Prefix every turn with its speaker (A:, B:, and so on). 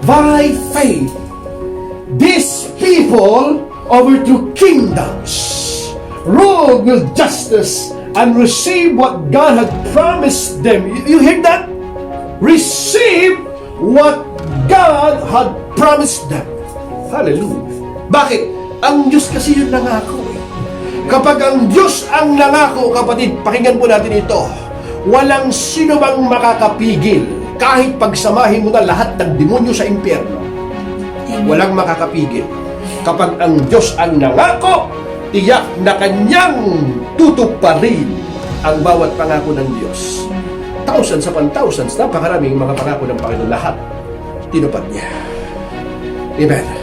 A: By faith, these people overthrew kingdoms, ruled with justice, and received what God had promised them. You hear that? Receive what God had promised them. Hallelujah. Bakit? Ang Diyos kasi yung nangako. Kapag ang Diyos ang nangako, kapatid, pakinggan po natin ito. Walang sino bang makakapigil. Kahit pagsamahin mo na lahat ng demonyo sa impyerno, walang makakapigil. Kapag ang Diyos ang nangako, tiyak na kanyang tutuparin ang bawat pangako ng Diyos. Thousands upon thousands, napakaraming mga pangako ng Panginoon, lahat tinupad niya. Amen.